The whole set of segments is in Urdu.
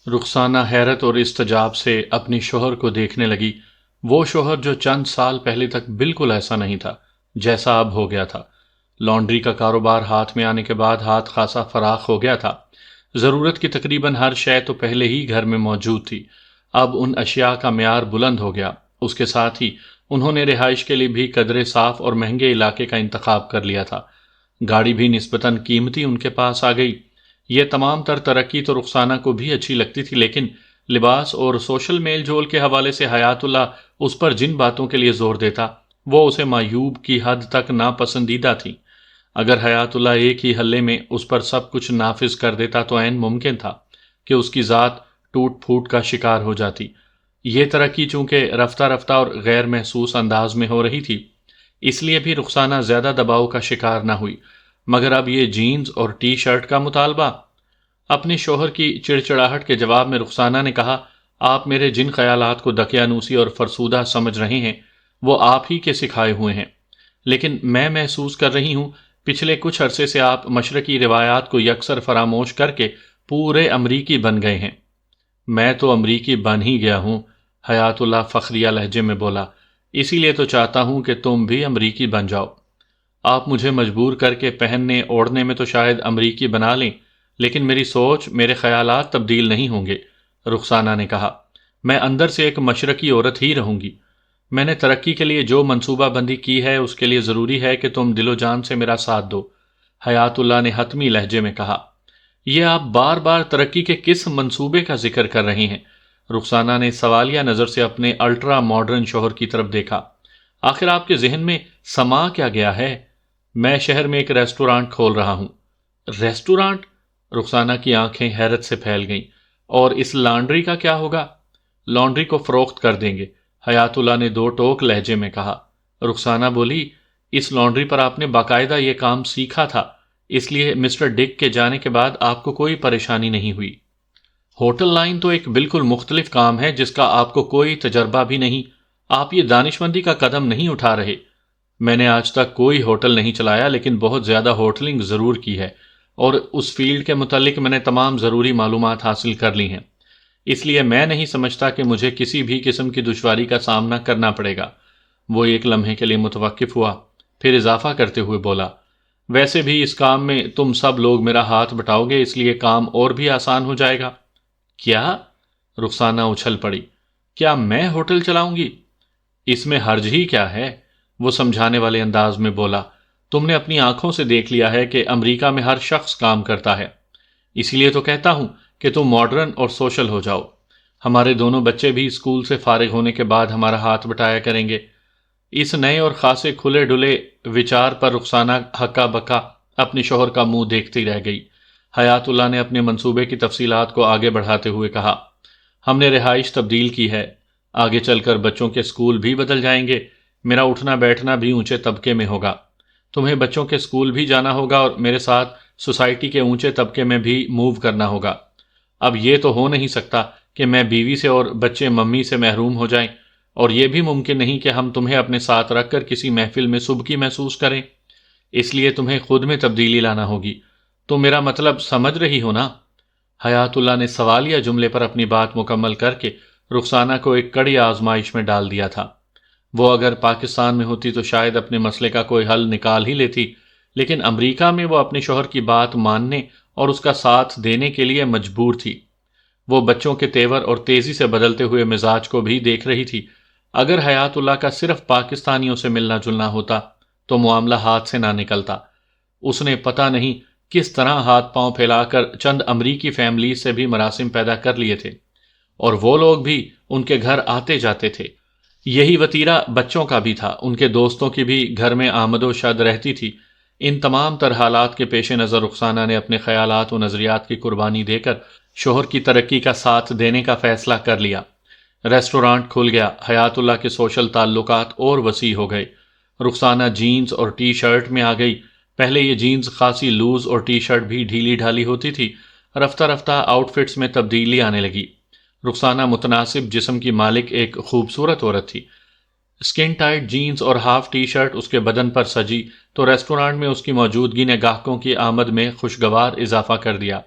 رخسانہ حیرت اور استعجاب سے اپنی شوہر کو دیکھنے لگی۔ وہ شوہر جو چند سال پہلے تک بالکل ایسا نہیں تھا جیسا اب ہو گیا تھا۔ لانڈری کا کاروبار ہاتھ میں آنے کے بعد ہاتھ خاصا فراخ ہو گیا تھا۔ ضرورت کی تقریباً ہر شے تو پہلے ہی گھر میں موجود تھی، اب ان اشیاء کا معیار بلند ہو گیا۔ اس کے ساتھ ہی انہوں نے رہائش کے لیے بھی قدرے صاف اور مہنگے علاقے کا انتخاب کر لیا تھا۔ گاڑی بھی نسبتاً قیمتی ان کے پاس آ گئی۔ یہ تمام تر ترقی تو رخسانہ کو بھی اچھی لگتی تھی، لیکن لباس اور سوشل میل جول کے حوالے سے حیات اللہ اس پر جن باتوں کے لیے زور دیتا وہ اسے معیوب کی حد تک ناپسندیدہ تھیں۔ اگر حیات اللہ ایک ہی حلے میں اس پر سب کچھ نافذ کر دیتا تو عین ممکن تھا کہ اس کی ذات ٹوٹ پھوٹ کا شکار ہو جاتی۔ یہ ترقی چونکہ رفتہ رفتہ اور غیر محسوس انداز میں ہو رہی تھی، اس لیے بھی رخسانہ زیادہ دباؤ کا شکار نہ ہوئی۔ مگر اب یہ جینز اور ٹی شرٹ کا مطالبہ؟ اپنے شوہر کی چڑچڑاہٹ کے جواب میں رخسانہ نے کہا، آپ میرے جن خیالات کو دقیانوسی اور فرسودہ سمجھ رہے ہیں وہ آپ ہی کے سکھائے ہوئے ہیں، لیکن میں محسوس کر رہی ہوں پچھلے کچھ عرصے سے آپ مشرقی روایات کو یکسر فراموش کر کے پورے امریکی بن گئے ہیں۔ میں تو امریکی بن ہی گیا ہوں، حیات اللہ فخریہ لہجے میں بولا، اسی لیے تو چاہتا ہوں کہ تم بھی امریکی بن جاؤ۔ آپ مجھے مجبور کر کے پہننے اوڑھنے میں تو شاید امریکی بنا لیں، لیکن میری سوچ، میرے خیالات تبدیل نہیں ہوں گے۔ رخسانہ نے کہا، میں اندر سے ایک مشرقی عورت ہی رہوں گی۔ میں نے ترقی کے لیے جو منصوبہ بندی کی ہے اس کے لیے ضروری ہے کہ تم دل و جان سے میرا ساتھ دو، حیات اللہ نے حتمی لہجے میں کہا۔ یہ آپ بار بار ترقی کے کس منصوبے کا ذکر کر رہے ہیں؟ رخسانہ نے سوالیہ نظر سے اپنے الٹرا ماڈرن شوہر کی طرف دیکھا۔ آخر آپ کے ذہن میں سما کیا گیا ہے؟ میں شہر میں ایک ریسٹورانٹ کھول رہا ہوں۔ ریسٹورانٹ؟ رخسانہ کی آنکھیں حیرت سے پھیل گئیں۔ اور اس لانڈری کا کیا ہوگا؟ لانڈری کو فروخت کر دیں گے، حیات اللہ نے دو ٹوک لہجے میں کہا۔ رخسانہ بولی، اس لانڈری پر آپ نے باقاعدہ یہ کام سیکھا تھا، اس لیے مسٹر ڈک کے جانے کے بعد آپ کو کوئی پریشانی نہیں ہوئی۔ ہوٹل لائن تو ایک بالکل مختلف کام ہے جس کا آپ کو کوئی تجربہ بھی نہیں۔ آپ یہ دانشمندی کا قدم نہیں اٹھا رہے۔ میں نے آج تک کوئی ہوٹل نہیں چلایا، لیکن بہت زیادہ ہوٹلنگ ضرور کی ہے، اور اس فیلڈ کے متعلق میں نے تمام ضروری معلومات حاصل کر لی ہیں۔ اس لیے میں نہیں سمجھتا کہ مجھے کسی بھی قسم کی دشواری کا سامنا کرنا پڑے گا۔ وہ ایک لمحے کے لیے متوقف ہوا، پھر اضافہ کرتے ہوئے بولا، ویسے بھی اس کام میں تم سب لوگ میرا ہاتھ بٹاؤ گے، اس لیے کام اور بھی آسان ہو جائے گا۔ کیا؟ رخسانہ اچھل پڑی، کیا میں ہوٹل چلاؤں گی؟ اس میں حرج ہی کیا ہے؟ وہ سمجھانے والے انداز میں بولا، تم نے اپنی آنکھوں سے دیکھ لیا ہے کہ امریکہ میں ہر شخص کام کرتا ہے، اسی لیے تو کہتا ہوں کہ تم ماڈرن اور سوشل ہو جاؤ۔ ہمارے دونوں بچے بھی اسکول سے فارغ ہونے کے بعد ہمارا ہاتھ بٹایا کریں گے۔ اس نئے اور خاصے کھلے ڈلے وچار پر رخسانہ ہکا بکا اپنے شوہر کا منہ دیکھتی رہ گئی۔ حیات اللہ نے اپنے منصوبے کی تفصیلات کو آگے بڑھاتے ہوئے کہا، ہم نے رہائش تبدیل کی ہے، آگے چل کر بچوں کے اسکول بھی بدل جائیں گے، میرا اٹھنا بیٹھنا بھی اونچے طبقے میں ہوگا، تمہیں بچوں کے اسکول بھی جانا ہوگا اور میرے ساتھ سوسائٹی کے اونچے طبقے میں بھی موو کرنا ہوگا۔ اب یہ تو ہو نہیں سکتا کہ میں بیوی سے اور بچے ممی سے محروم ہو جائیں، اور یہ بھی ممکن نہیں کہ ہم تمہیں اپنے ساتھ رکھ کر کسی محفل میں سبکی محسوس کریں۔ اس لیے تمہیں خود میں تبدیلی لانا ہوگی۔ تو میرا مطلب سمجھ رہی ہو نا؟ حیات اللہ نے سوالیہ جملے پر اپنی بات مکمل کر کے رخسانہ کو ایک کڑی آزمائش میں ڈال دیا تھا۔ وہ اگر پاکستان میں ہوتی تو شاید اپنے مسئلے کا کوئی حل نکال ہی لیتی، لیکن امریکہ میں وہ اپنے شوہر کی بات ماننے اور اس کا ساتھ دینے کے لیے مجبور تھی۔ وہ بچوں کے تیور اور تیزی سے بدلتے ہوئے مزاج کو بھی دیکھ رہی تھی۔ اگر حیات اللہ کا صرف پاکستانیوں سے ملنا جلنا ہوتا تو معاملہ ہاتھ سے نہ نکلتا۔ اس نے پتہ نہیں کس طرح ہاتھ پاؤں پھیلا کر چند امریکی فیملیز سے بھی مراسم پیدا کر لیے تھے، اور وہ لوگ بھی ان کے گھر آتے جاتے تھے۔ یہی وتیرہ بچوں کا بھی تھا، ان کے دوستوں کی بھی گھر میں آمد و شد رہتی تھی۔ ان تمام تر حالات کے پیش نظر رخسانہ نے اپنے خیالات و نظریات کی قربانی دے کر شوہر کی ترقی کا ساتھ دینے کا فیصلہ کر لیا۔ ریسٹورانٹ کھل گیا، حیات اللہ کے سوشل تعلقات اور وسیع ہو گئے۔ رخسانہ جینز اور ٹی شرٹ میں آ گئی۔ پہلے یہ جینز خاصی لوز اور ٹی شرٹ بھی ڈھیلی ڈھالی ہوتی تھی، رفتہ رفتہ آؤٹ فٹس میں تبدیلی آنے لگی۔ رخسانہ متناسب جسم کی مالک ایک خوبصورت عورت تھی۔ اسکن ٹائٹ جینز اور ہاف ٹی شرٹ اس کے بدن پر سجی تو ریسٹورانٹ میں اس کی موجودگی نے گاہکوں کی آمد میں خوشگوار اضافہ کر دیا۔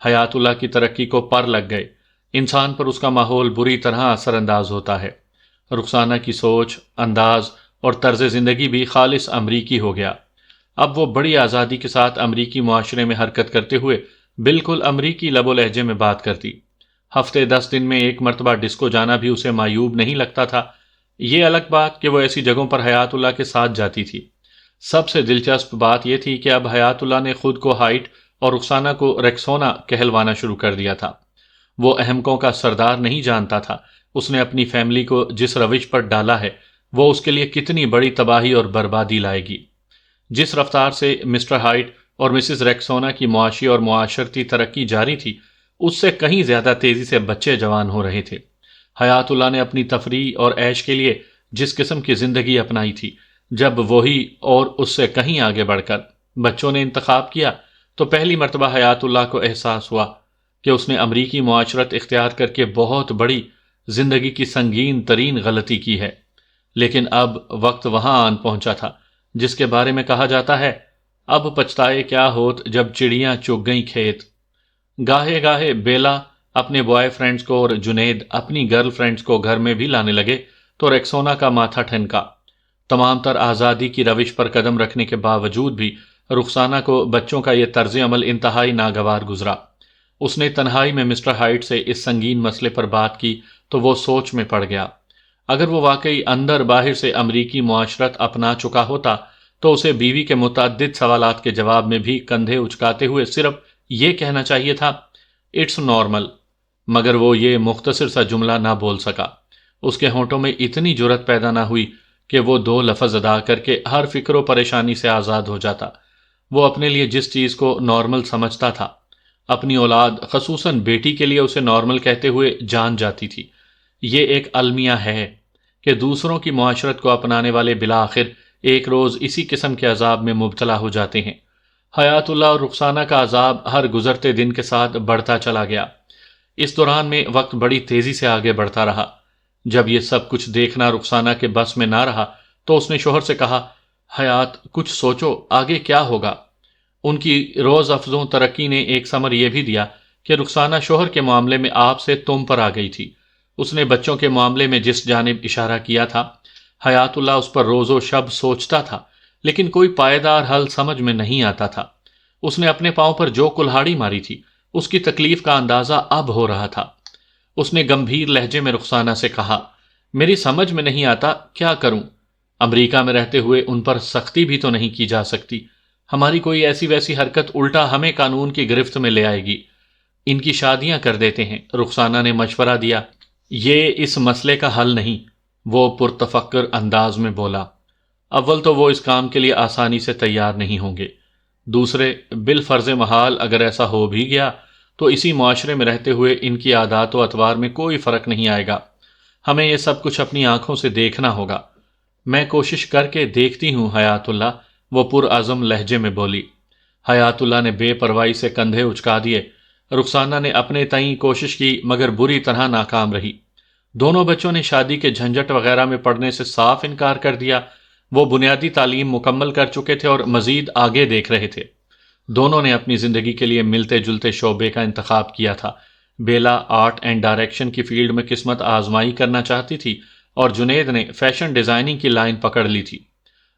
حیات اللہ کی ترقی کو پر لگ گئے۔ انسان پر اس کا ماحول بری طرح اثر انداز ہوتا ہے۔ رخسانہ کی سوچ، انداز اور طرز زندگی بھی خالص امریکی ہو گیا۔ اب وہ بڑی آزادی کے ساتھ امریکی معاشرے میں حرکت کرتے ہوئے بالکل امریکی لب و لہجے میں بات کرتی۔ ہفتے 10 دن میں ایک مرتبہ ڈسکو جانا بھی اسے معیوب نہیں لگتا تھا۔ یہ الگ بات کہ وہ ایسی جگہوں پر حیات اللہ کے ساتھ جاتی تھی۔ سب سے دلچسپ بات یہ تھی کہ اب حیات اللہ نے خود کو ہائٹ اور رخسانہ کو ریکسونا کہلوانا شروع کر دیا تھا۔ وہ احمقوں کا سردار نہیں جانتا تھا اس نے اپنی فیملی کو جس روش پر ڈالا ہے وہ اس کے لیے کتنی بڑی تباہی اور بربادی لائے گی۔ جس رفتار سے مسٹر ہائٹ اور مسز ریکسونا کی معاشی اور معاشرتی ترقی جاری تھی اس سے کہیں زیادہ تیزی سے بچے جوان ہو رہے تھے۔ حیات اللہ نے اپنی تفریح اور عیش کے لیے جس قسم کی زندگی اپنائی تھی، جب وہی اور اس سے کہیں آگے بڑھ کر بچوں نے انتخاب کیا تو پہلی مرتبہ حیات اللہ کو احساس ہوا کہ اس نے امریکی معاشرت اختیار کر کے بہت بڑی زندگی کی سنگین ترین غلطی کی ہے۔ لیکن اب وقت وہاں آن پہنچا تھا جس کے بارے میں کہا جاتا ہے، اب پچھتائے کیا ہوت جب چڑیاں چگ گئیں کھیت۔ گاہے گاہے بیلا اپنے بوائے فرینڈز کو اور جنید اپنی گرل فرینڈز کو گھر میں بھی لانے لگے تو ریکسونا کا ماتھا ٹھنکا۔ تمام تر آزادی کی روش پر قدم رکھنے کے باوجود بھی رخسانہ کو بچوں کا یہ طرز عمل انتہائی ناگوار گزرا۔ اس نے تنہائی میں مسٹر ہائٹ سے اس سنگین مسئلے پر بات کی تو وہ سوچ میں پڑ گیا۔ اگر وہ واقعی اندر باہر سے امریکی معاشرت اپنا چکا ہوتا تو اسے بیوی کے متعدد سوالات کے جواب میں بھی کندھے اچکاتے ہوئے صرف یہ کہنا چاہیے تھا، اٹس نارمل، مگر وہ یہ مختصر سا جملہ نہ بول سکا۔ اس کے ہونٹوں میں اتنی جرأت پیدا نہ ہوئی کہ وہ 2 لفظ ادا کر کے ہر فکر و پریشانی سے آزاد ہو جاتا۔ وہ اپنے لیے جس چیز کو نارمل سمجھتا تھا اپنی اولاد خصوصاً بیٹی کے لیے اسے نارمل کہتے ہوئے جان جاتی تھی۔ یہ ایک المیہ ہے کہ دوسروں کی معاشرت کو اپنانے والے بالآخر ایک روز اسی قسم کے عذاب میں مبتلا ہو جاتے ہیں۔ حیات اللہ اور رخسانہ کا عذاب ہر گزرتے دن کے ساتھ بڑھتا چلا گیا۔ اس دوران میں وقت بڑی تیزی سے آگے بڑھتا رہا۔ جب یہ سب کچھ دیکھنا رخسانہ کے بس میں نہ رہا تو اس نے شوہر سے کہا، حیات کچھ سوچو آگے کیا ہوگا۔ ان کی روز افزوں ترقی نے ایک ثمر یہ بھی دیا کہ رخسانہ شوہر کے معاملے میں آپ سے تم پر آ گئی تھی۔ اس نے بچوں کے معاملے میں جس جانب اشارہ کیا تھا حیات اللہ اس پر روز و شب سوچتا تھا، لیکن کوئی پائیدار حل سمجھ میں نہیں آتا تھا۔ اس نے اپنے پاؤں پر جو کلہاڑی ماری تھی اس کی تکلیف کا اندازہ اب ہو رہا تھا۔ اس نے گمبھیر لہجے میں رخسانہ سے کہا، میری سمجھ میں نہیں آتا کیا کروں۔ امریکہ میں رہتے ہوئے ان پر سختی بھی تو نہیں کی جا سکتی، ہماری کوئی ایسی ویسی حرکت الٹا ہمیں قانون کی گرفت میں لے آئے گی۔ ان کی شادیاں کر دیتے ہیں، رخسانہ نے مشورہ دیا۔ یہ اس مسئلے کا حل نہیں، وہ پرتفکر انداز میں بولا۔ اول تو وہ اس کام کے لیے آسانی سے تیار نہیں ہوں گے، دوسرے بالفرض محال اگر ایسا ہو بھی گیا تو اسی معاشرے میں رہتے ہوئے ان کی عادات و اطوار میں کوئی فرق نہیں آئے گا۔ ہمیں یہ سب کچھ اپنی آنکھوں سے دیکھنا ہوگا۔ میں کوشش کر کے دیکھتی ہوں حیات اللہ، وہ پرعزم لہجے میں بولی۔ حیات اللہ نے بے پرواہی سے کندھے اچکا دیے۔ رخسانہ نے اپنے تئیں کوشش کی مگر بری طرح ناکام رہی۔ دونوں بچوں نے شادی کے جھنجھٹ وغیرہ میں پڑھنے سے صاف انکار کر دیا۔ وہ بنیادی تعلیم مکمل کر چکے تھے اور مزید آگے دیکھ رہے تھے۔ دونوں نے اپنی زندگی کے لیے ملتے جلتے شعبے کا انتخاب کیا تھا۔ بیلا آرٹ اینڈ ڈائریکشن کی فیلڈ میں قسمت آزمائی کرنا چاہتی تھی اور جنید نے فیشن ڈیزائننگ کی لائن پکڑ لی تھی۔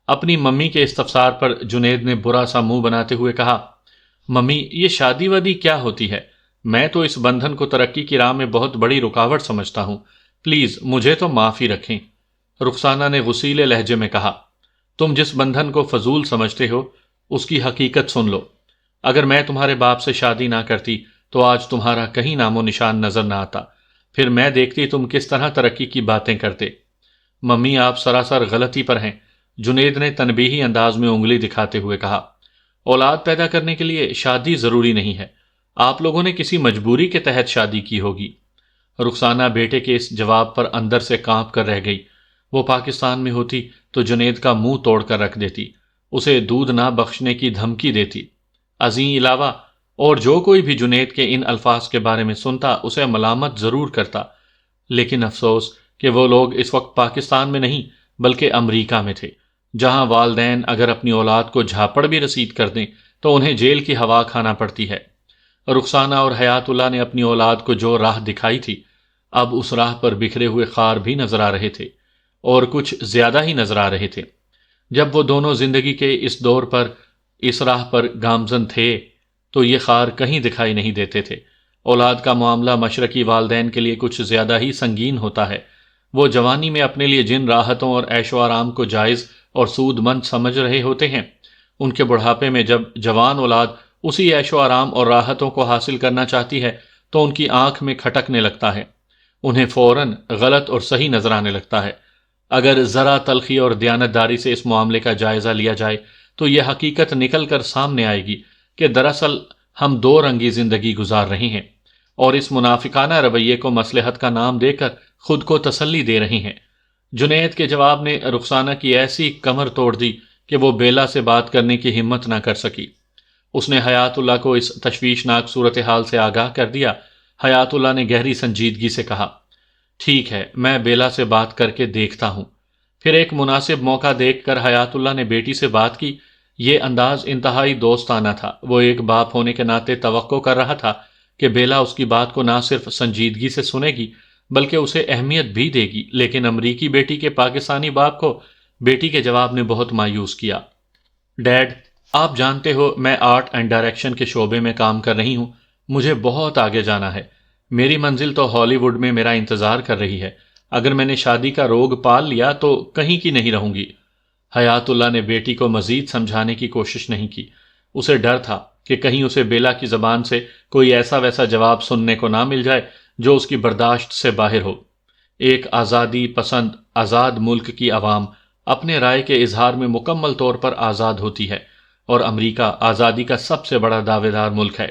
اپنی ممی کے استفسار پر جنید نے برا سا منہ بناتے ہوئے کہا، ممی یہ شادی وادی کیا ہوتی ہے؟ میں تو اس بندھن کو ترقی کی راہ میں بہت بڑی رکاوٹ سمجھتا ہوں، پلیز مجھے تو معافی رکھیں۔ رخسانہ نے غصیلے لہجے میں کہا، تم جس بندھن کو فضول سمجھتے ہو اس کی حقیقت سن لو۔ اگر میں تمہارے باپ سے شادی نہ کرتی تو آج تمہارا کہیں نام و نشان نظر نہ آتا، پھر میں دیکھتی تم کس طرح ترقی کی باتیں کرتے۔ ممی آپ سراسر غلطی پر ہیں، جنید نے تنبیہی انداز میں انگلی دکھاتے ہوئے کہا۔ اولاد پیدا کرنے کے لیے شادی ضروری نہیں ہے، آپ لوگوں نے کسی مجبوری کے تحت شادی کی ہوگی۔ رخسانہ بیٹے کے اس جواب پر اندر سے کانپ کر رہ گئی۔ وہ پاکستان میں ہوتی تو جنید کا منہ توڑ کر رکھ دیتی، اسے دودھ نہ بخشنے کی دھمکی دیتی۔ ازیں علاوہ اور جو کوئی بھی جنید کے ان الفاظ کے بارے میں سنتا اسے ملامت ضرور کرتا، لیکن افسوس کہ وہ لوگ اس وقت پاکستان میں نہیں بلکہ امریکہ میں تھے، جہاں والدین اگر اپنی اولاد کو جھاپڑ بھی رسید کر دیں تو انہیں جیل کی ہوا کھانا پڑتی ہے۔ رخسانہ اور حیات اللہ نے اپنی اولاد کو جو راہ دکھائی تھی، اب اس راہ پر بکھرے ہوئے خار بھی نظر آ رہے تھے، اور کچھ زیادہ ہی نظر آ رہے تھے۔ جب وہ دونوں زندگی کے اس دور پر اس راہ پر گامزن تھے تو یہ خار کہیں دکھائی نہیں دیتے تھے۔ اولاد کا معاملہ مشرقی والدین کے لیے کچھ زیادہ ہی سنگین ہوتا ہے۔ وہ جوانی میں اپنے لیے جن راحتوں اور عیش و آرام کو جائز اور سود مند سمجھ رہے ہوتے ہیں، ان کے بڑھاپے میں جب جوان اولاد اسی عیش و آرام اور راحتوں کو حاصل کرنا چاہتی ہے تو ان کی آنکھ میں کھٹکنے لگتا ہے، انہیں فوراً غلط اور صحیح نظر آنے لگتا ہے۔ اگر ذرا تلخی اور دیانتداری سے اس معاملے کا جائزہ لیا جائے تو یہ حقیقت نکل کر سامنے آئے گی کہ دراصل ہم دو رنگی زندگی گزار رہے ہیں، اور اس منافقانہ رویے کو مصلحت کا نام دے کر خود کو تسلی دے رہے ہیں۔ جنید کے جواب نے رخسانہ کی ایسی کمر توڑ دی کہ وہ بیلا سے بات کرنے کی ہمت نہ کر سکی۔ اس نے حیات اللہ کو اس تشویشناک صورتحال سے آگاہ کر دیا۔ حیات اللہ نے گہری سنجیدگی سے کہا، ٹھیک ہے، میں بیلا سے بات کر کے دیکھتا ہوں۔ پھر ایک مناسب موقع دیکھ کر حیات اللہ نے بیٹی سے بات کی۔ یہ انداز انتہائی دوستانہ تھا۔ وہ ایک باپ ہونے کے ناطے توقع کر رہا تھا کہ بیلا اس کی بات کو نہ صرف سنجیدگی سے سنے گی بلکہ اسے اہمیت بھی دے گی، لیکن امریکی بیٹی کے پاکستانی باپ کو بیٹی کے جواب نے بہت مایوس کیا۔ ڈیڈ، آپ جانتے ہو میں آرٹ اینڈ ڈائریکشن کے شعبے میں کام کر رہی ہوں، مجھے بہت آگے جانا ہے۔ میری منزل تو ہالی ووڈ میں میرا انتظار کر رہی ہے۔ اگر میں نے شادی کا روگ پال لیا تو کہیں کی نہیں رہوں گی۔ حیات اللہ نے بیٹی کو مزید سمجھانے کی کوشش نہیں کی۔ اسے ڈر تھا کہ کہیں اسے بیلا کی زبان سے کوئی ایسا ویسا جواب سننے کو نہ مل جائے جو اس کی برداشت سے باہر ہو۔ ایک آزادی پسند آزاد ملک کی عوام اپنے رائے کے اظہار میں مکمل طور پر آزاد ہوتی ہے، اور امریکہ آزادی کا سب سے بڑا دعوے دار ملک ہے۔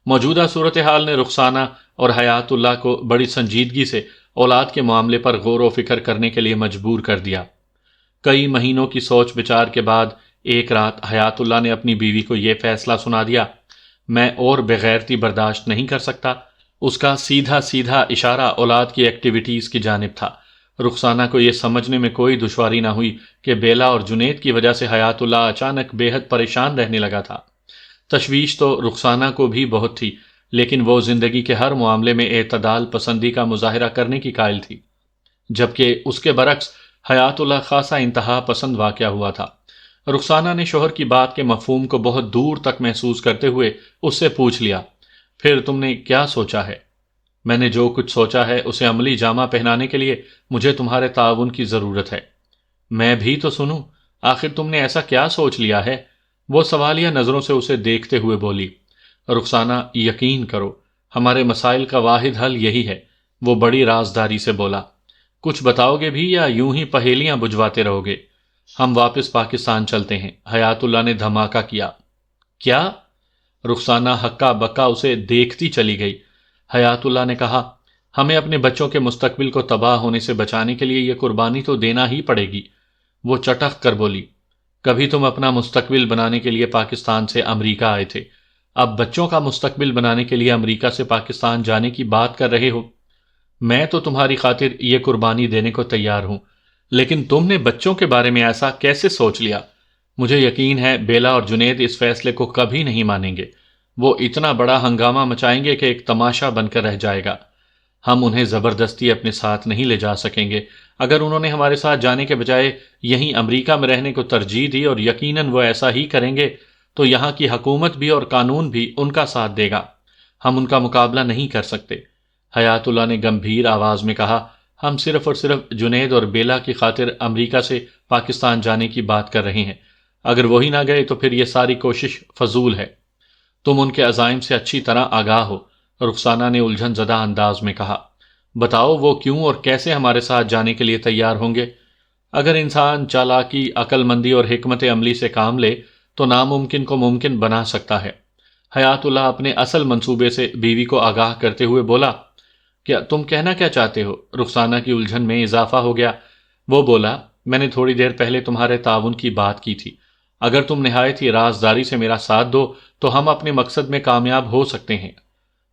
موجودہ صورتحال نے رخسانہ اور حیات اللہ کو بڑی سنجیدگی سے اولاد کے معاملے پر غور و فکر کرنے کے لیے مجبور کر دیا۔ کئی مہینوں کی سوچ بچار کے بعد ایک رات حیات اللہ نے اپنی بیوی کو یہ فیصلہ سنا دیا، میں اور بغیرتی برداشت نہیں کر سکتا۔ اس کا سیدھا سیدھا اشارہ اولاد کی ایکٹیویٹیز کی جانب تھا۔ رخسانہ کو یہ سمجھنے میں کوئی دشواری نہ ہوئی کہ بیلا اور جنید کی وجہ سے حیات اللہ اچانک بے حد پریشان رہنے لگا تھا۔ تشویش تو رخسانہ کو بھی بہت تھی، لیکن وہ زندگی کے ہر معاملے میں اعتدال پسندی کا مظاہرہ کرنے کی قائل تھی، جبکہ اس کے برعکس حیات اللہ خاصا انتہا پسند واقع ہوا تھا۔ رخسانہ نے شوہر کی بات کے مفہوم کو بہت دور تک محسوس کرتے ہوئے اس سے پوچھ لیا، پھر تم نے کیا سوچا ہے؟ میں نے جو کچھ سوچا ہے اسے عملی جامہ پہنانے کے لیے مجھے تمہارے تعاون کی ضرورت ہے۔ میں بھی تو سنوں، آخر تم نے ایسا کیا سوچ لیا ہے؟ وہ سوالیہ نظروں سے اسے دیکھتے ہوئے بولی۔ رخسانہ، یقین کرو، ہمارے مسائل کا واحد حل یہی ہے، وہ بڑی رازداری سے بولا۔ کچھ بتاؤ گے بھی یا یوں ہی پہیلیاں بجھواتے رہو گے؟ ہم واپس پاکستان چلتے ہیں، حیات اللہ نے دھماکہ کیا۔ کیا؟ رخسانہ ہکا بکا اسے دیکھتی چلی گئی۔ حیات اللہ نے کہا، ہمیں اپنے بچوں کے مستقبل کو تباہ ہونے سے بچانے کے لیے یہ قربانی تو دینا ہی پڑے گی۔ وہ چٹخ کر بولی، کبھی تم اپنا مستقبل بنانے کے لیے پاکستان سے امریکہ آئے تھے، اب بچوں کا مستقبل بنانے کے لیے امریکہ سے پاکستان جانے کی بات کر رہے ہو؟ میں تو تمہاری خاطر یہ قربانی دینے کو تیار ہوں، لیکن تم نے بچوں کے بارے میں ایسا کیسے سوچ لیا؟ مجھے یقین ہے بیلا اور جنید اس فیصلے کو کبھی نہیں مانیں گے۔ وہ اتنا بڑا ہنگامہ مچائیں گے کہ ایک تماشا بن کر رہ جائے گا۔ ہم انہیں زبردستی اپنے ساتھ نہیں لے جا سکیں گے۔ اگر انہوں نے ہمارے ساتھ جانے کے بجائے یہیں امریکہ میں رہنے کو ترجیح دی، اور یقیناً وہ ایسا ہی کریں گے، تو یہاں کی حکومت بھی اور قانون بھی ان کا ساتھ دے گا۔ ہم ان کا مقابلہ نہیں کر سکتے۔ حیات اللہ نے گمبھیر آواز میں کہا، ہم صرف اور صرف جنید اور بیلا کی خاطر امریکہ سے پاکستان جانے کی بات کر رہے ہیں۔ اگر وہی نہ گئے تو پھر یہ ساری کوشش فضول ہے۔ تم ان کے عزائم سے اچھی طرح آگاہ ہو، رخسانہ نے الجھن زدہ انداز میں کہا۔ بتاؤ وہ کیوں اور کیسے ہمارے ساتھ جانے کے لیے تیار ہوں گے؟ اگر انسان چالاکی، عقل مندی اور حکمت عملی سے کام لے تو ناممکن کو ممکن بنا سکتا ہے۔ حیات اللہ اپنے اصل منصوبے سے بیوی کو آگاہ کرتے ہوئے بولا، کیا تم کہنا کیا چاہتے ہو؟ رخسانہ کی الجھن میں اضافہ ہو گیا۔ وہ بولا، میں نے تھوڑی دیر پہلے تمہارے تعاون کی بات کی تھی۔ اگر تم نہایت ہی رازداری سے میرا ساتھ دو تو ہم اپنے مقصد میں کامیاب ہو سکتے ہیں۔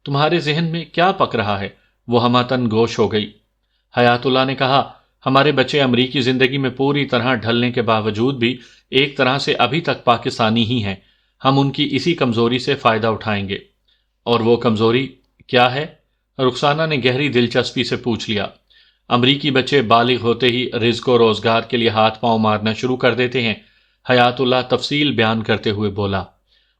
تمہارے ذہن میں کیا پک رہا ہے؟ وہ ہماتن گوش ہو گئی۔ حیات اللہ نے کہا، ہمارے بچے امریکی زندگی میں پوری طرح ڈھلنے کے باوجود بھی ایک طرح سے ابھی تک پاکستانی ہی ہیں۔ ہم ان کی اسی کمزوری سے فائدہ اٹھائیں گے۔ اور وہ کمزوری کیا ہے؟ رخسانہ نے گہری دلچسپی سے پوچھ لیا۔ امریکی بچے بالغ ہوتے ہی رزق و روزگار کے لیے ہاتھ پاؤں مارنا شروع کر دیتے ہیں، حیات اللہ تفصیل بیان کرتے ہوئے بولا۔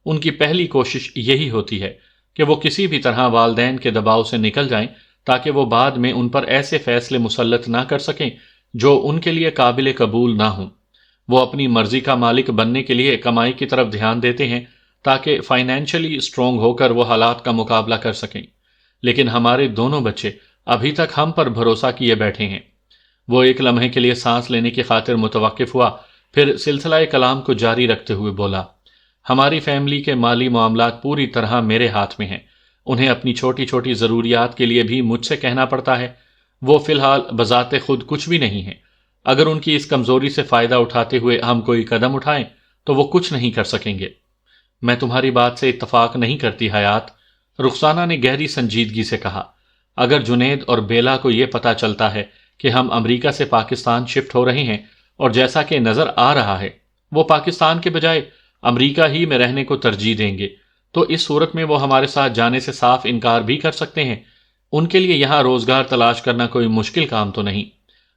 ان کی پہلی کوشش یہی ہوتی ہے کہ وہ کسی بھی طرح والدین کے دباؤ سے نکل جائیں تاکہ وہ بعد میں ان پر ایسے فیصلے مسلط نہ کر سکیں جو ان کے لیے قابل قبول نہ ہوں۔ وہ اپنی مرضی کا مالک بننے کے لیے کمائی کی طرف دھیان دیتے ہیں تاکہ فائنینشلی اسٹرانگ ہو کر وہ حالات کا مقابلہ کر سکیں، لیکن ہمارے دونوں بچے ابھی تک ہم پر بھروسہ کیے بیٹھے ہیں۔ وہ ایک لمحے کے لیے سانس لینے کی خاطر متوقف ہوا، پھر سلسلہ کلام کو جاری رکھتے ہوئے بولا۔ ہماری فیملی کے مالی معاملات پوری طرح میرے ہاتھ میں ہیں، انہیں اپنی چھوٹی چھوٹی ضروریات کے لیے بھی مجھ سے کہنا پڑتا ہے۔ وہ فی الحال بذات خود کچھ بھی نہیں ہیں، اگر ان کی اس کمزوری سے فائدہ اٹھاتے ہوئے ہم کوئی قدم اٹھائیں تو وہ کچھ نہیں کر سکیں گے۔ میں تمہاری بات سے اتفاق نہیں کرتی حیات، رخسانہ نے گہری سنجیدگی سے کہا۔ اگر جنید اور بیلا کو یہ پتا چلتا ہے کہ ہم امریکہ سے پاکستان شفٹ ہو رہے ہیں، اور جیسا کہ نظر آ رہا ہے وہ پاکستان کے بجائے امریکہ ہی میں رہنے کو ترجیح دیں گے، تو اس صورت میں وہ ہمارے ساتھ جانے سے صاف انکار بھی کر سکتے ہیں۔ ان کے لیے یہاں روزگار تلاش کرنا کوئی مشکل کام تو نہیں۔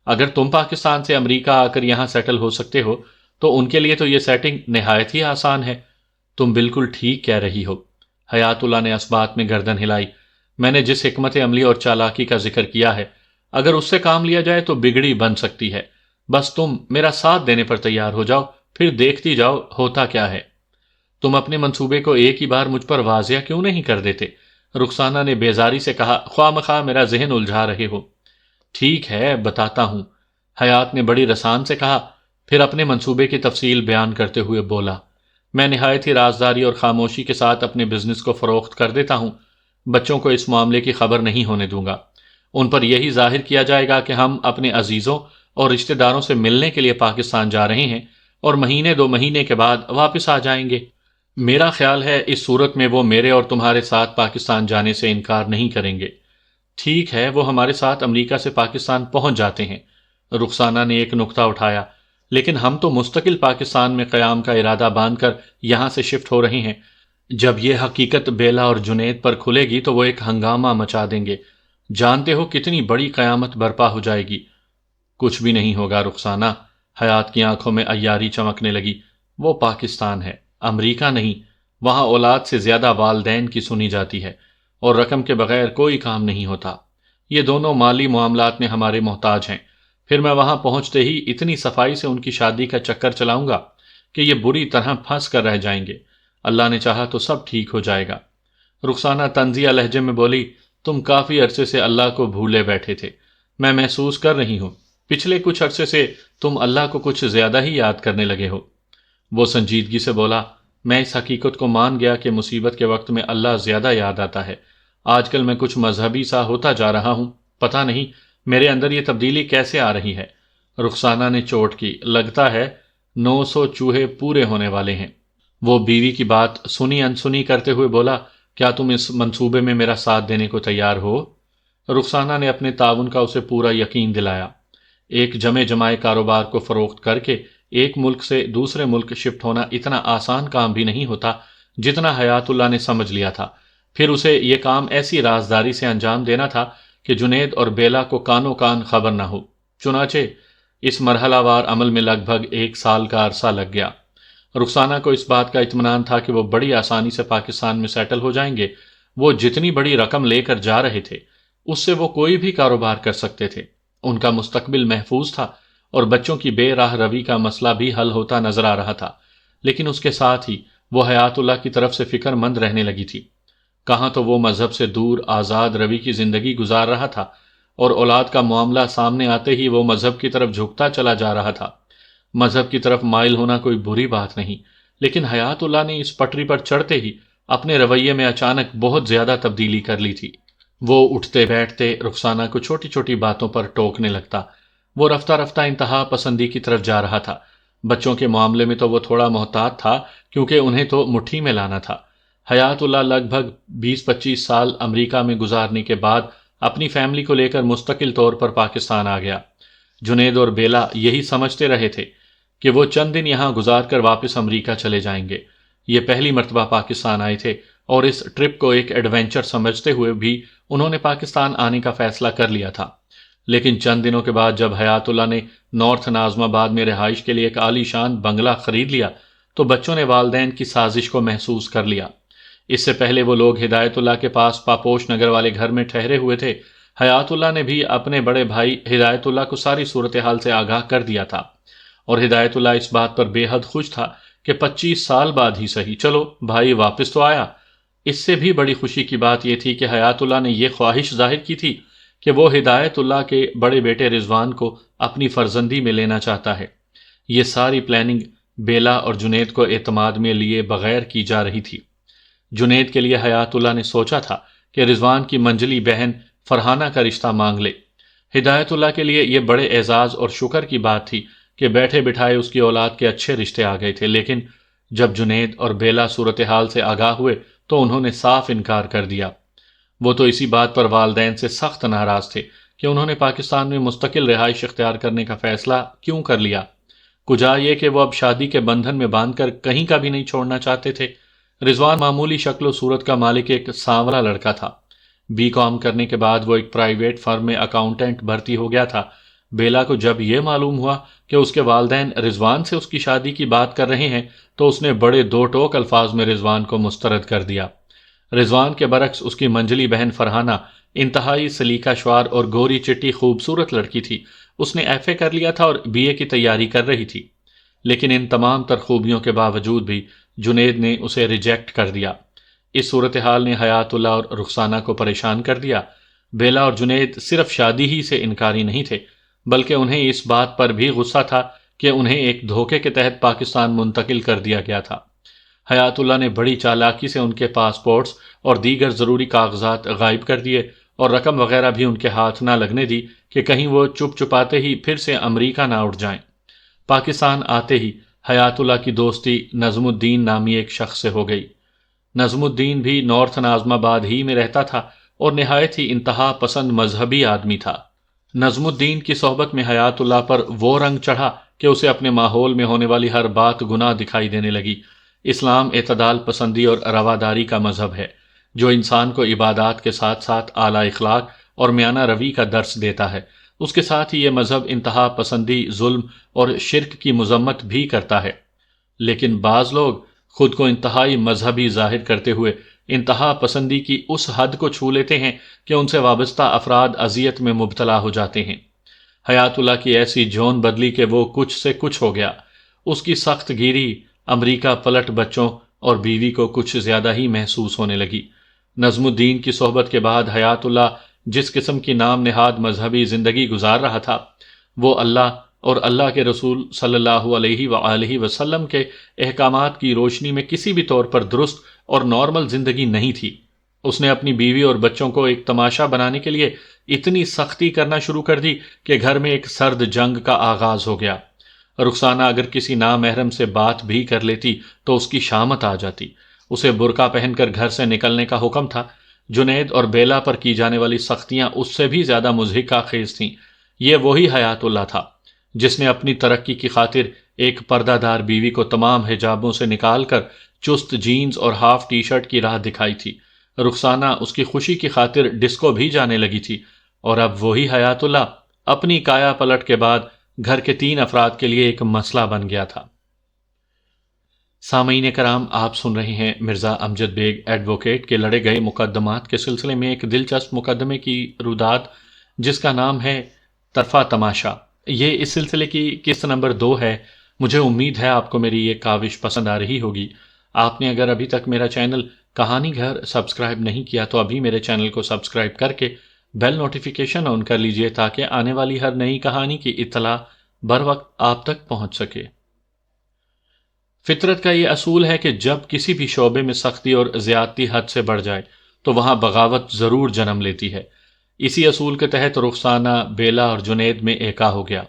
اگر تم پاکستان سے امریکہ آ کر یہاں سیٹل ہو سکتے ہو تو ان کے لیے تو یہ سیٹنگ نہایت ہی آسان ہے۔ تم بالکل ٹھیک کہہ رہی ہو، حیات اللہ نے اس بات میں گردن ہلائی۔ میں نے جس حکمت عملی اور چالاکی کا ذکر کیا ہے، اگر اس سے کام لیا جائے تو بگڑی بن سکتی ہے۔ بس تم میرا ساتھ دینے پر تیار ہو جاؤ، پھر دیکھتی جاؤ ہوتا کیا ہے۔ تم اپنے منصوبے کو ایک ہی بار مجھ پر واضح کیوں نہیں کر دیتے؟ رخسانہ نے بیزاری سے کہا، خواہ مخواہ میرا ذہن الجھا رہے ہو۔ ٹھیک ہے، بتاتا ہوں، حیات نے بڑی رسان سے کہا، پھر اپنے منصوبے کی تفصیل بیان کرتے ہوئے بولا۔ میں نہایت ہی رازداری اور خاموشی کے ساتھ اپنے بزنس کو فروخت کر دیتا ہوں۔ بچوں کو اس معاملے کی خبر نہیں ہونے دوں گا۔ ان پر یہی ظاہر کیا جائے گا کہ ہم اپنے عزیزوں اور رشتہ داروں سے ملنے کے لیے پاکستان جا رہے ہیں اور مہینے 2 مہینے کے بعد واپس آ جائیں گے۔ میرا خیال ہے اس صورت میں وہ میرے اور تمہارے ساتھ پاکستان جانے سے انکار نہیں کریں گے۔ ٹھیک ہے، وہ ہمارے ساتھ امریکہ سے پاکستان پہنچ جاتے ہیں، رخسانہ نے ایک نکتہ اٹھایا، لیکن ہم تو مستقل پاکستان میں قیام کا ارادہ باندھ کر یہاں سے شفٹ ہو رہے ہیں۔ جب یہ حقیقت بیلا اور جنید پر کھلے گی تو وہ ایک ہنگامہ مچا دیں گے۔ جانتے ہو کتنی بڑی قیامت برپا ہو جائے گی۔ کچھ بھی نہیں ہوگا رخسانہ، حیات کی آنکھوں میں عیاری چمکنے لگی۔ وہ پاکستان ہے، امریکہ نہیں۔ وہاں اولاد سے زیادہ والدین کی سنی جاتی ہے، اور رقم کے بغیر کوئی کام نہیں ہوتا۔ یہ دونوں مالی معاملات میں ہمارے محتاج ہیں۔ پھر میں وہاں پہنچتے ہی اتنی صفائی سے ان کی شادی کا چکر چلاؤں گا کہ یہ بری طرح پھنس کر رہ جائیں گے۔ اللہ نے چاہا تو سب ٹھیک ہو جائے گا۔ رخسانہ طنزیہ لہجے میں بولی، تم کافی عرصے سے اللہ کو بھولے بیٹھے تھے، میں محسوس کر رہی ہوں۔ پچھلے کچھ عرصے سے تم اللہ کو کچھ زیادہ ہی یاد کرنے لگے ہو۔ وہ سنجیدگی سے بولا، میں اس حقیقت کو مان گیا کہ مصیبت کے وقت میں اللہ زیادہ یاد آتا ہے۔ آج کل میں کچھ مذہبی سا ہوتا جا رہا ہوں، پتہ نہیں میرے اندر یہ تبدیلی کیسے آ رہی ہے۔ رخسانہ نے چوٹ کی، لگتا ہے 900 چوہے پورے ہونے والے ہیں۔ وہ بیوی کی بات سنی انسنی کرتے ہوئے بولا، کیا تم اس منصوبے میں میرا ساتھ دینے کو تیار ہو؟ رخسانہ نے اپنے تعاون کا اسے پورا یقین دلایا۔ ایک جمے جمائے کاروبار کو فروخت کر کے ایک ملک سے دوسرے ملک شفٹ ہونا اتنا آسان کام بھی نہیں ہوتا جتنا حیات اللہ نے سمجھ لیا تھا۔ پھر اسے یہ کام ایسی رازداری سے انجام دینا تھا کہ جنید اور بیلا کو کانوں کان خبر نہ ہو۔ چنانچہ اس مرحلہ وار عمل میں لگ بھگ 1 سال کا عرصہ لگ گیا۔ رخسانہ کو اس بات کا اطمینان تھا کہ وہ بڑی آسانی سے پاکستان میں سیٹل ہو جائیں گے۔ وہ جتنی بڑی رقم لے کر جا رہے تھے اس سے وہ کوئی بھی کاروبار کر سکتے تھے۔ ان کا مستقبل محفوظ تھا اور بچوں کی بے راہ روی کا مسئلہ بھی حل ہوتا نظر آ رہا تھا، لیکن اس کے ساتھ ہی وہ حیات اللہ کی طرف سے فکر مند رہنے لگی تھی۔ کہاں تو وہ مذہب سے دور آزاد روی کی زندگی گزار رہا تھا، اور اولاد کا معاملہ سامنے آتے ہی وہ مذہب کی طرف جھکتا چلا جا رہا تھا۔ مذہب کی طرف مائل ہونا کوئی بری بات نہیں، لیکن حیات اللہ نے اس پٹری پر چڑھتے ہی اپنے رویے میں اچانک بہت زیادہ تبدیلی کر لی تھی۔ وہ اٹھتے بیٹھتے رخسانہ کو چھوٹی چھوٹی باتوں پر ٹوکنے لگتا۔ وہ رفتہ رفتہ انتہا پسندی کی طرف جا رہا تھا۔ بچوں کے معاملے میں تو وہ تھوڑا محتاط تھا کیونکہ انہیں تو مٹھی میں لانا تھا۔ حیات اللہ لگ بھگ 20-25 سال امریکہ میں گزارنے کے بعد اپنی فیملی کو لے کر مستقل طور پر پاکستان آ گیا۔ جنید اور بیلا یہی سمجھتے رہے تھے کہ وہ چند دن یہاں گزار کر واپس امریکہ چلے جائیں گے۔ یہ پہلی مرتبہ پاکستان آئے تھے اور اس ٹرپ کو ایک ایڈونچر سمجھتے ہوئے بھی انہوں نے پاکستان آنے کا فیصلہ کر لیا تھا۔ لیکن چند دنوں کے بعد جب حیات اللہ نے نارتھ ناظم آباد میں رہائش کے لیے ایک عالی شان بنگلہ خرید لیا تو بچوں نے والدین کی سازش کو محسوس کر لیا۔ اس سے پہلے وہ لوگ ہدایت اللہ کے پاس پاپوش نگر والے گھر میں ٹھہرے ہوئے تھے۔ حیات اللہ نے بھی اپنے بڑے بھائی ہدایت اللہ کو ساری صورتحال سے آگاہ کر دیا تھا، اور ہدایت اللہ اس بات پر بے حد خوش تھا کہ 25 سال بعد ہی صحیح چلو بھائی واپس تو آیا۔ اس سے بھی بڑی خوشی کی بات یہ تھی کہ حیات اللہ نے یہ خواہش ظاہر کی تھی کہ وہ ہدایت اللہ کے بڑے بیٹے رضوان کو اپنی فرزندی میں لینا چاہتا ہے۔ یہ ساری پلاننگ بیلا اور جنید کو اعتماد میں لیے بغیر کی جا رہی تھی۔ جنید کے لیے حیات اللہ نے سوچا تھا کہ رضوان کی منجلی بہن فرحانہ کا رشتہ مانگ لے۔ ہدایت اللہ کے لیے یہ بڑے اعزاز اور شکر کی بات تھی کہ بیٹھے بٹھائے اس کی اولاد کے اچھے رشتے آ گئے تھے، لیکن جب جنید اور بیلا صورتحال سے آگاہ ہوئے تو انہوں نے صاف انکار کر دیا۔ وہ تو اسی بات پر والدین سے سخت ناراض تھے کہ انہوں نے پاکستان میں مستقل رہائش اختیار کرنے کا فیصلہ کیوں کر لیا۔ کجا یہ کہ وہ اب شادی کے بندھن میں باندھ کر کہیں کا بھی نہیں چھوڑنا چاہتے تھے۔ رضوان معمولی شکل و صورت کا مالک ایک سانولا لڑکا تھا۔ BCom کرنے کے بعد وہ ایک پرائیویٹ فرم میں اکاؤنٹنٹ بھرتی ہو گیا تھا۔ بیلا کو جب یہ معلوم ہوا کہ اس کے والدین رضوان سے اس کی شادی کی بات کر رہے ہیں تو اس نے بڑے دو ٹوک الفاظ میں رضوان کو مسترد کر دیا۔ رضوان کے برعکس اس کی منجلی بہن فرحانہ انتہائی سلیقہ شوار اور گوری چٹی خوبصورت لڑکی تھی۔ اس نے FA کر لیا تھا اور BA کی تیاری کر رہی تھی، لیکن ان تمام تر خوبیوں کے باوجود بھی جنید نے اسے ریجیکٹ کر دیا۔ اس صورتحال نے حیات اللہ اور رخسانہ کو پریشان کر دیا۔ بیلا اور جنید صرف شادی ہی سے انکاری نہیں تھے، بلکہ انہیں اس بات پر بھی غصہ تھا کہ انہیں ایک دھوکے کے تحت پاکستان منتقل کر دیا گیا تھا۔ حیات اللہ نے بڑی چالاکی سے ان کے پاسپورٹس اور دیگر ضروری کاغذات غائب کر دیے اور رقم وغیرہ بھی ان کے ہاتھ نہ لگنے دی کہ کہیں وہ چپ چپاتے ہی پھر سے امریکہ نہ اٹھ جائیں۔ پاکستان آتے ہی حیات اللہ کی دوستی نظم الدین نامی ایک شخص سے ہو گئی۔ نظم الدین بھی نارتھ ناظم آباد ہی میں رہتا تھا اور نہایت ہی انتہا پسند مذہبی آدمی تھا۔ نظم الدین کی صحبت میں حیات اللہ پر وہ رنگ چڑھا کہ اسے اپنے ماحول میں ہونے والی ہر بات گناہ دکھائی دینے لگی۔ اسلام اعتدال پسندی اور رواداری کا مذہب ہے جو انسان کو عبادات کے ساتھ ساتھ اعلیٰ اخلاق اور میانہ روی کا درس دیتا ہے۔ اس کے ساتھ ہی یہ مذہب انتہا پسندی، ظلم اور شرک کی مذمت بھی کرتا ہے، لیکن بعض لوگ خود کو انتہائی مذہبی ظاہر کرتے ہوئے انتہا پسندی کی اس حد کو چھو لیتے ہیں کہ ان سے وابستہ افراد اذیت میں مبتلا ہو جاتے ہیں۔ حیات اللہ کی ایسی جون بدلی کہ وہ کچھ سے کچھ ہو گیا۔ اس کی سخت گیری امریکہ پلٹ بچوں اور بیوی کو کچھ زیادہ ہی محسوس ہونے لگی۔ نظم الدین کی صحبت کے بعد حیات اللہ جس قسم کی نام نہاد مذہبی زندگی گزار رہا تھا وہ اللہ اور اللہ کے رسول صلی اللہ علیہ وآلہ وسلم کے احکامات کی روشنی میں کسی بھی طور پر درست اور نارمل زندگی نہیں تھی۔ اس نے اپنی بیوی اور بچوں کو ایک تماشا بنانے کے لیے اتنی سختی کرنا شروع کر دی کہ گھر میں ایک سرد جنگ کا آغاز ہو گیا۔ رخسانہ اگر کسی نامحرم سے بات بھی کر لیتی تو اس کی شامت آ جاتی۔ اسے برقع پہن کر گھر سے نکلنے کا حکم تھا۔ جنید اور بیلا پر کی جانے والی سختیاں اس سے بھی زیادہ مضحکہ خیز تھیں۔ یہ وہی حیات اللہ تھا جس نے اپنی ترقی کی خاطر ایک پردہ دار بیوی کو تمام حجابوں سے نکال کر چست جینز اور ہاف ٹی شرٹ کی راہ دکھائی تھی۔ رخسانہ اس کی خوشی کی خاطر ڈسکو بھی جانے لگی تھی، اور اب وہی حیات اللہ اپنی کایا پلٹ کے بعد گھر کے 3 افراد کے لیے ایک مسئلہ بن گیا تھا۔ سامعین کرام، آپ سن رہے ہیں مرزا امجد بیگ ایڈوکیٹ کے لڑے گئے مقدمات کے سلسلے میں ایک دلچسپ مقدمے کی روداد جس کا نام ہے طرفہ تماشا۔ یہ اس سلسلے کی قسط نمبر 2 ہے۔ مجھے امید ہے آپ کو میری یہ کاوش پسند آ رہی ہوگی۔ آپ نے اگر ابھی تک میرا چینل کہانی گھر سبسکرائب نہیں کیا تو ابھی میرے چینل کو سبسکرائب کر کے بیل نوٹیفیکیشن آن کر لیجئے تاکہ آنے والی ہر نئی کہانی کی اطلاع بر وقت آپ تک پہنچ سکے۔ فطرت کا یہ اصول ہے کہ جب کسی بھی شعبے میں سختی اور زیادتی حد سے بڑھ جائے تو وہاں بغاوت ضرور جنم لیتی ہے۔ اسی اصول کے تحت رخسانہ، بیلا اور جنید میں ایکا ہو گیا۔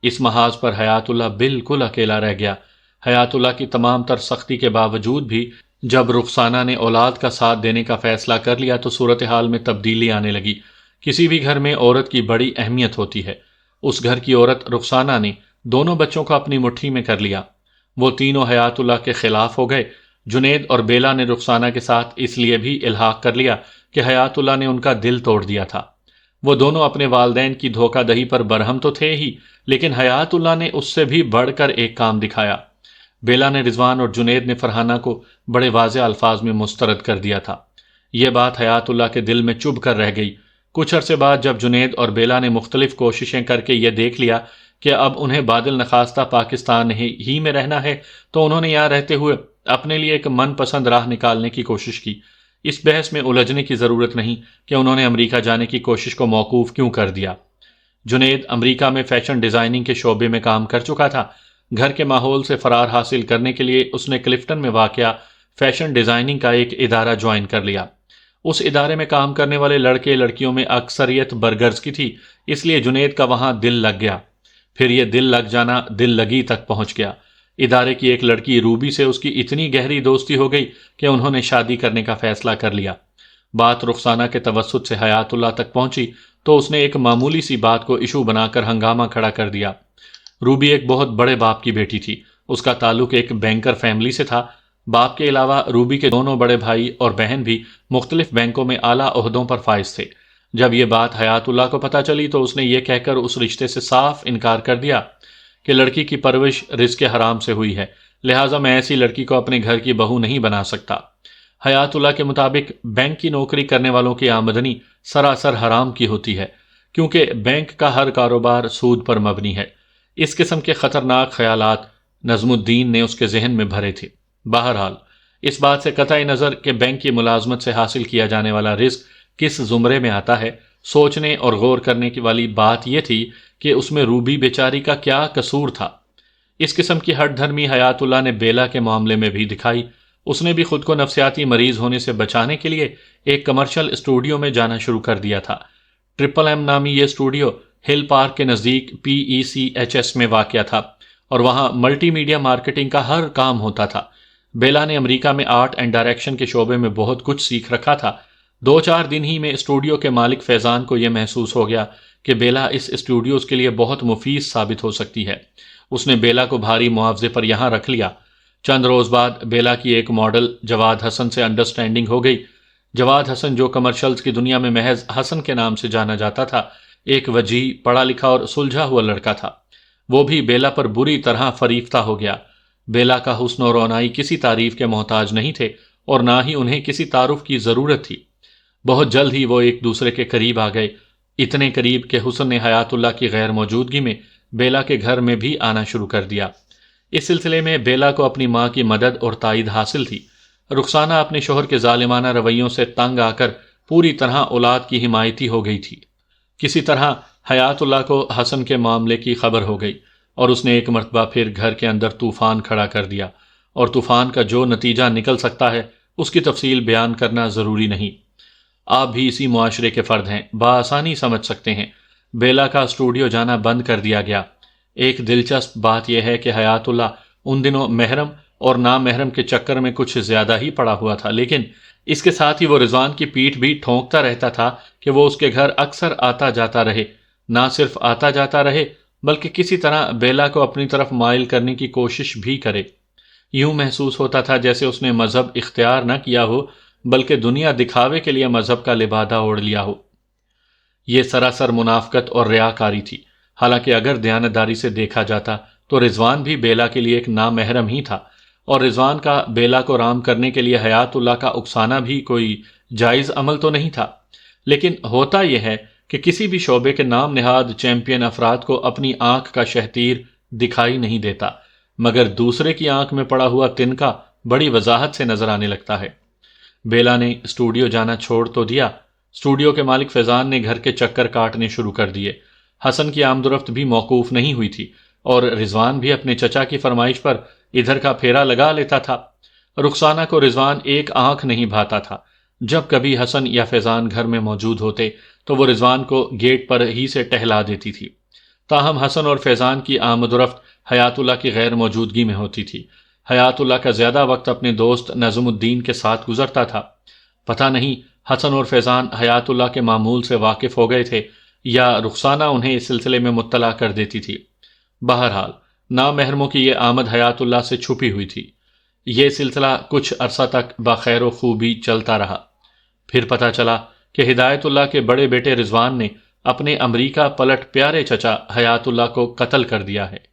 اس محاذ پر حیات اللہ بالکل اکیلا رہ گیا۔ حیات اللہ کی تمام تر سختی کے باوجود بھی جب رخسانہ نے اولاد کا ساتھ دینے کا فیصلہ کر لیا تو صورتحال میں تبدیلی آنے لگی۔ کسی بھی گھر میں عورت کی بڑی اہمیت ہوتی ہے۔ اس گھر کی عورت رخسانہ نے دونوں بچوں کو اپنی مٹھی میں کر لیا۔ وہ تینوں حیات اللہ کے خلاف ہو گئے۔ جنید اور بیلا نے رخسانہ کے ساتھ اس لیے بھی الحاق کر لیا کہ حیات اللہ نے ان کا دل توڑ دیا تھا۔ وہ دونوں اپنے والدین کی دھوکہ دہی پر برہم تو تھے ہی، لیکن حیات اللہ نے اس سے بھی بڑھ کر ایک کام دکھایا۔ بیلا نے رضوان اور جنید نے فرحانہ کو بڑے واضح الفاظ میں مسترد کر دیا تھا۔ یہ بات حیات اللہ کے دل میں چبھ کر رہ گئی۔ کچھ عرصے بعد جب جنید اور بیلا نے مختلف کوششیں کر کے یہ دیکھ لیا کہ اب انہیں بادل نخواستہ پاکستان ہی میں رہنا ہے، تو انہوں نے یہاں رہتے ہوئے اپنے لیے ایک من پسند راہ نکالنے کی کوشش کی۔ اس بحث میں الجھنے کی ضرورت نہیں کہ انہوں نے امریکہ جانے کی کوشش کو موقوف کیوں کر دیا۔ جنید امریکہ میں فیشن ڈیزائننگ کے شعبے میں کام کر چکا تھا۔ گھر کے ماحول سے فرار حاصل کرنے کے لیے اس نے کلفٹن میں واقع فیشن ڈیزائننگ کا ایک ادارہ جوائن کر لیا۔ اس ادارے میں کام کرنے والے لڑکے لڑکیوں میں اکثریت برگرز کی تھی، اس لیے جنید کا وہاں دل لگ گیا۔ پھر یہ دل لگ جانا دل لگی تک پہنچ گیا۔ ادارے کی ایک لڑکی روبی سے اس کی اتنی گہری دوستی ہو گئی کہ انہوں نے شادی کرنے کا فیصلہ کر لیا۔ بات رخسانہ کے توسط سے حیات اللہ تک پہنچی تو اس نے ایک معمولی سی بات کو ایشو بنا کر ہنگامہ کھڑا کر دیا۔ روبی ایک بہت بڑے باپ کی بیٹی تھی۔ اس کا تعلق ایک بینکر فیملی سے تھا۔ باپ کے علاوہ روبی کے دونوں بڑے بھائی اور بہن بھی مختلف بینکوں میں اعلیٰ عہدوں پر فائز تھے۔ جب یہ بات حیات اللہ کو پتہ چلی تو اس نے یہ کہہ کر اس رشتے سے صاف انکار کر دیا کہ لڑکی کی پرورش رزق حرام سے ہوئی ہے، لہٰذا میں ایسی لڑکی کو اپنے گھر کی بہو نہیں بنا سکتا۔ حیات اللہ کے مطابق بینک کی نوکری کرنے والوں کی آمدنی سراسر حرام کی ہوتی ہے، کیونکہ بینک کا ہر کاروبار سود پر مبنی ہے۔ اس قسم کے خطرناک خیالات نظم الدین نے اس کے ذہن میں بھرے تھے۔ بہرحال اس بات سے قطع نظر کہ بینک کی ملازمت سے حاصل کیا جانے والا رزق کس زمرے میں آتا ہے، سوچنے اور غور کرنے کی والی بات یہ تھی کہ اس میں روبی بیچاری کا کیا قصور تھا۔ اس قسم کی ہٹ دھرمی حیات اللہ نے بیلا کے معاملے میں بھی دکھائی۔ اس نے بھی خود کو نفسیاتی مریض ہونے سے بچانے کے لیے ایک کمرشل اسٹوڈیو میں جانا شروع کر دیا تھا۔ ٹرپل ایم نامی یہ اسٹوڈیو ہل پارک کے نزدیک PECHS میں واقع تھا اور وہاں ملٹی میڈیا مارکیٹنگ کا ہر کام ہوتا تھا۔ بیلا نے امریکہ میں آرٹ اینڈ ڈائریکشن کے شعبے میں بہت کچھ سیکھ رکھا تھا۔ 2-4 دن ہی میں اسٹوڈیو کے مالک فیضان کو یہ محسوس ہو گیا کہ بیلا اس اسٹوڈیوز کے لیے بہت مفید ثابت ہو سکتی ہے۔ اس نے بیلا کو بھاری معاوضے پر یہاں رکھ لیا۔ چند روز بعد بیلا کی ایک ماڈل جواد حسن سے انڈرسٹینڈنگ ہو گئی۔ جواد حسن، جو کمرشلز کی دنیا میں محض حسن کے نام سے جانا جاتا تھا، ایک وجیح، پڑھا لکھا اور سلجھا ہوا لڑکا تھا۔ وہ بھی بیلا پر بری طرح فریفتہ ہو گیا۔ بیلا کا حسن و رونائی کسی تعریف کے محتاج نہیں تھے اور نہ ہی انہیں کسی تعارف کی ضرورت تھی۔ بہت جلد ہی وہ ایک دوسرے کے قریب آ گئے، اتنے قریب کہ حسن نے حیات اللہ کی غیر موجودگی میں بیلا کے گھر میں بھی آنا شروع کر دیا۔ اس سلسلے میں بیلا کو اپنی ماں کی مدد اور تائید حاصل تھی۔ رخسانہ اپنے شوہر کے ظالمانہ رویوں سے تنگ آ کر پوری طرح اولاد کی حمایتی ہو گئی تھی۔ کسی طرح حیات اللہ کو حسن کے معاملے کی خبر ہو گئی اور اس نے ایک مرتبہ پھر گھر کے اندر طوفان کھڑا کر دیا، اور طوفان کا جو نتیجہ نکل سکتا ہے اس کی تفصیل بیان کرنا ضروری نہیں۔ آپ بھی اسی معاشرے کے فرد ہیں، بآسانی سمجھ سکتے ہیں۔ بیلا کا اسٹوڈیو جانا بند کر دیا گیا۔ ایک دلچسپ بات یہ ہے کہ حیات اللہ ان دنوں محرم اور نامحرم کے چکر میں کچھ زیادہ ہی پڑا ہوا تھا، لیکن اس کے ساتھ ہی وہ رضوان کی پیٹھ بھی ٹھونکتا رہتا تھا کہ وہ اس کے گھر اکثر آتا جاتا رہے۔ نہ صرف آتا جاتا رہے بلکہ کسی طرح بیلا کو اپنی طرف مائل کرنے کی کوشش بھی کرے۔ یوں محسوس ہوتا تھا جیسے اس نے مذہب اختیار نہ کیا ہو بلکہ دنیا دکھاوے کے لیے مذہب کا لبادہ اوڑھ لیا ہو۔ یہ سراسر منافقت اور ریاکاری تھی۔ حالانکہ اگر دیانتداری سے دیکھا جاتا تو رضوان بھی بیلا کے لیے ایک نامحرم ہی تھا، اور رضوان کا بیلا کو رام کرنے کے لیے حیات اللہ کا اکسانا بھی کوئی جائز عمل تو نہیں تھا۔ لیکن ہوتا یہ ہے کہ کسی بھی شعبے کے نام نہاد چیمپئن افراد کو اپنی آنکھ کا شہتیر دکھائی نہیں دیتا، مگر دوسرے کی آنکھ میں پڑا ہوا تنکا بڑی وضاحت سے نظر آنے لگتا ہے۔ بیلا نے اسٹوڈیو جانا چھوڑ تو دیا۔ اسٹوڈیو کے مالک فیضان نے گھر کے چکر کاٹنے شروع کر دیے۔ حسن کی آمد و رفت بھی موقوف نہیں ہوئی تھی اور رضوان بھی اپنے چچا کی فرمائش پر ادھر کا پھیرا لگا لیتا تھا۔ رخسانہ کو رضوان ایک آنکھ نہیں بھاتا تھا۔ جب کبھی حسن یا فیضان گھر میں موجود ہوتے تو وہ رضوان کو گیٹ پر ہی سے ٹہلا دیتی تھی۔ تاہم حسن اور فیضان کی آمد و رفت حیات اللہ کی غیر موجودگی میں ہوتی تھی۔ حیات اللہ کا زیادہ وقت اپنے دوست نظم الدین کے ساتھ گزرتا تھا۔ پتہ نہیں حسن اور فیضان حیات اللہ کے معمول سے واقف ہو گئے تھے یا رخسانہ انہیں اس سلسلے میں مطلع کر دیتی تھی۔ بہرحال نامحرموں کی یہ آمد حیات اللہ سے چھپی ہوئی تھی۔ یہ سلسلہ کچھ عرصہ تک بخیر و خوبی چلتا رہا۔ پھر پتہ چلا کہ ہدایت اللہ کے بڑے بیٹے رضوان نے اپنے امریکہ پلٹ پیارے چچا حیات اللہ کو قتل کر دیا ہے۔